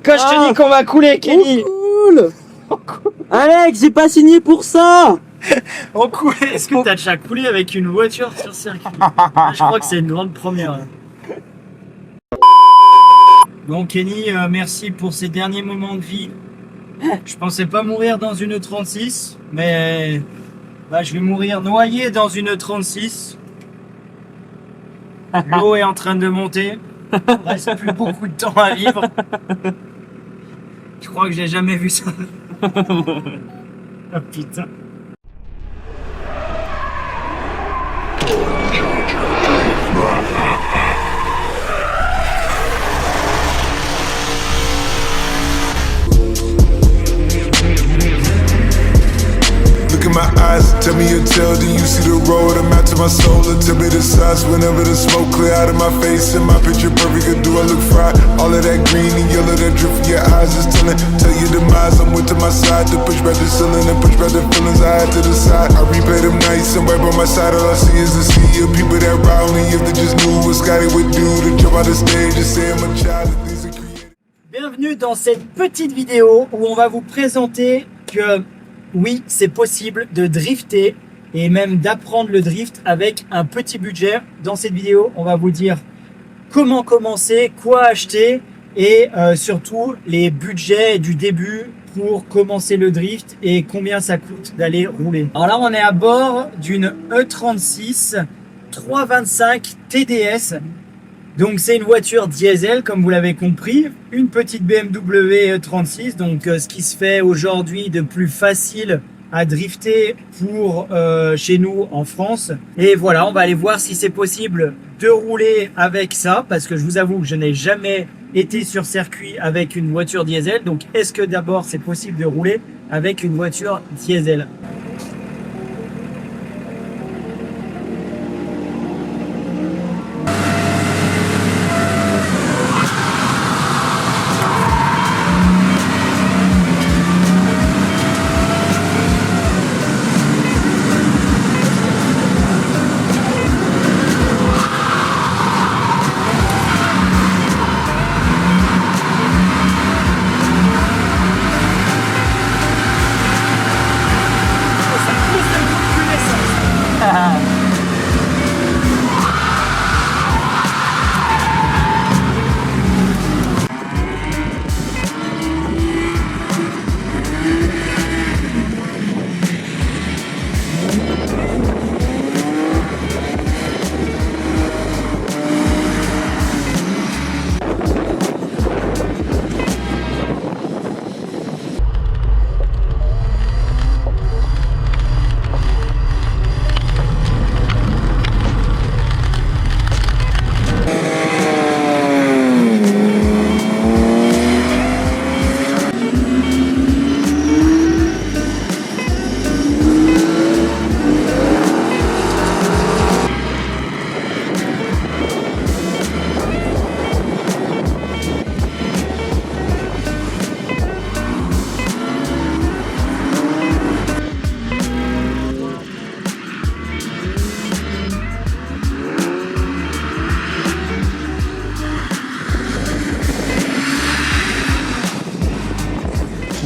Quand je te dis qu'on va couler, Kenny. Oh, cool. Alex, j'ai pas signé pour ça. On coule. Est-ce que t'as déjà coulé avec une voiture sur circuit? Je crois que c'est une grande première. Bon, Kenny, merci pour ces derniers moments de vie. Je pensais pas mourir dans une 36, mais je vais mourir noyé dans une 36. L'eau est en train de monter. Il reste plus beaucoup de temps à vivre. Je crois que j'ai jamais vu ça. Oh putain. My eyes, tell me your tale, do you see the road? I'm out to my soul, and tell me the signs whenever the smoke clear out of my face and my picture perfect, or do I look fried? All of that green and yellow that drip from your eyes is telling, tell your demise, I'm with to my side to push back the ceiling and push back the feelings I had to the side. I replay them nights and right by my side, all I see is the sea of people that ride only if they just knew what Scotty would do to jump out the stage and say I'm a child. Bienvenue dans cette petite vidéo où on va vous présenter que oui, c'est possible de drifter et même d'apprendre le drift avec un petit budget. Dans cette vidéo, on va vous dire comment commencer, quoi acheter et surtout les budgets du début pour commencer le drift et combien ça coûte d'aller rouler. Alors là, on est à bord d'une E36 325 TDS. Donc c'est une voiture diesel comme vous l'avez compris, une petite BMW 36, donc ce qui se fait aujourd'hui de plus facile à drifter pour chez nous en France. Et voilà, on va aller voir si c'est possible de rouler avec ça, parce que je vous avoue que je n'ai jamais été sur circuit avec une voiture diesel. Donc est-ce que d'abord c'est possible de rouler avec une voiture diesel ?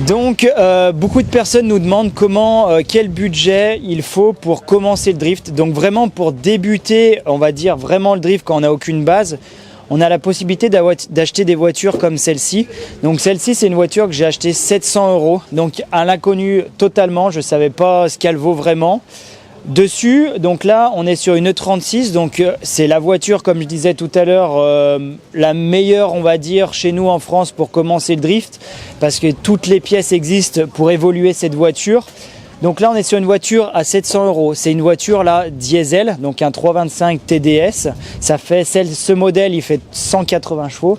Donc beaucoup de personnes nous demandent quel budget il faut pour commencer le drift. Donc vraiment pour débuter, on va dire vraiment le drift quand on n'a aucune base, on a la possibilité d'acheter des voitures comme celle-ci. Donc celle-ci c'est une voiture que j'ai achetée 700 €. Donc à l'inconnu totalement, je ne savais pas ce qu'elle vaut vraiment. Dessus, donc là on est sur une E36, donc c'est la voiture comme je disais tout à l'heure la meilleure on va dire chez nous en France pour commencer le drift parce que toutes les pièces existent pour évoluer cette voiture. Donc là on est sur une voiture à 700 €, c'est une voiture là diesel, donc un 325 TDS, ça fait ce modèle il fait 180 chevaux.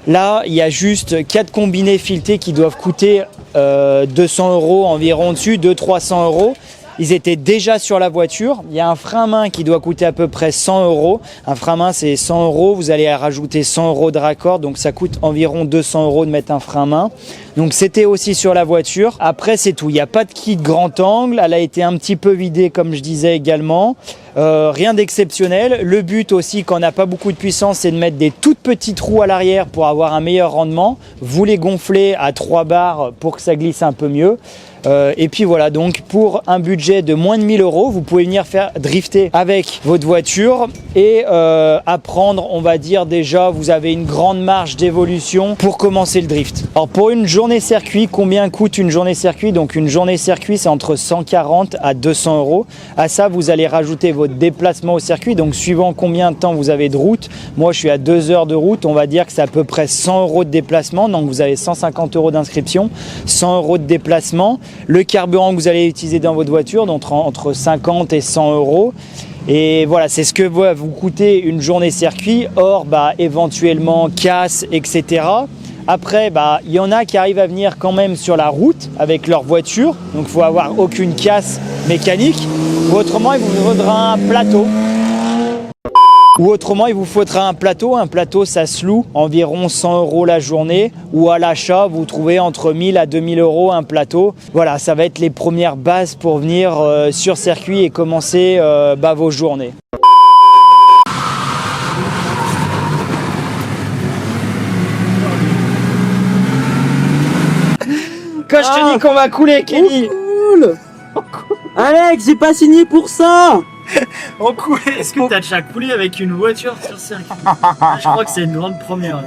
Là il y a juste 4 combinés filetés qui doivent coûter 200 € environ dessus, 200-300 €. Ils étaient déjà sur la voiture. Il y a un frein main qui doit coûter à peu près 100 €. Un frein main, c'est 100 €. Vous allez rajouter 100 € de raccord. Donc, ça coûte environ 200 € de mettre un frein main. Donc, c'était aussi sur la voiture. Après, c'est tout. Il n'y a pas de kit grand angle. Elle a été un petit peu vidée, comme je disais également. Rien d'exceptionnel. Le but aussi, quand on n'a pas beaucoup de puissance, c'est de mettre des toutes petites roues à l'arrière pour avoir un meilleur rendement. Vous les gonflez à 3 bars pour que ça glisse un peu mieux. Et puis voilà, donc pour un budget de moins de 1000 €, vous pouvez venir faire drifter avec votre voiture et apprendre, on va dire déjà, vous avez une grande marge d'évolution pour commencer le drift. Alors pour une journée circuit, combien coûte une journée circuit? Donc une journée circuit, c'est entre 140 à 200 €. À ça, vous allez rajouter votre déplacement au circuit, donc suivant combien de temps vous avez de route. Moi, je suis à 2 heures de route, on va dire que c'est à peu près 100 € de déplacement, donc vous avez 150 € d'inscription, 100 € de déplacement. Le carburant que vous allez utiliser dans votre voiture, donc entre 50 et 100 €. Et voilà, c'est ce que va vous coûter une journée circuit, hors éventuellement casse, etc. Après, il y en a qui arrivent à venir quand même sur la route avec leur voiture, donc il faut avoir aucune casse mécanique. Ou autrement, il vous faudra un plateau. Il vous faudra un plateau. Un plateau, ça se loue environ 100 € la journée. Ou à l'achat, vous trouvez entre 1000 à 2000 € un plateau. Voilà, ça va être les premières bases pour venir sur circuit et commencer vos journées. Quand je te dis qu'on va couler, Kenny. Cool. Alex, j'ai pas signé pour ça. On coule. Est-ce que tu as déjà coulé avec une voiture sur circuit? Je crois que c'est une grande première.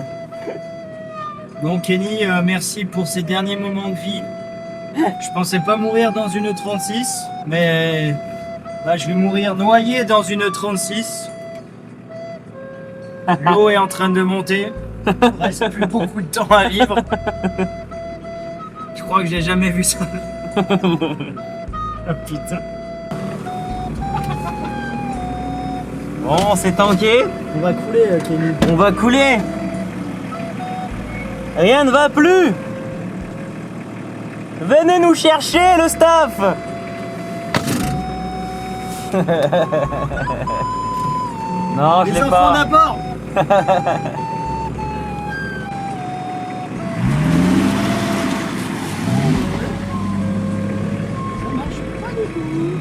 Bon, Kenny, merci pour ces derniers moments de vie. Je pensais pas mourir dans une 36, mais je vais mourir noyé dans une 36. L'eau est en train de monter. Il reste plus beaucoup de temps à vivre. Je crois que j'ai jamais vu ça. Ah putain. Bon, c'est tanké. On va couler, Kenny. On va couler. Rien ne va plus. Venez nous chercher, le staff. Non, je l'ai pas. d'abord. Ça marche pas du tout.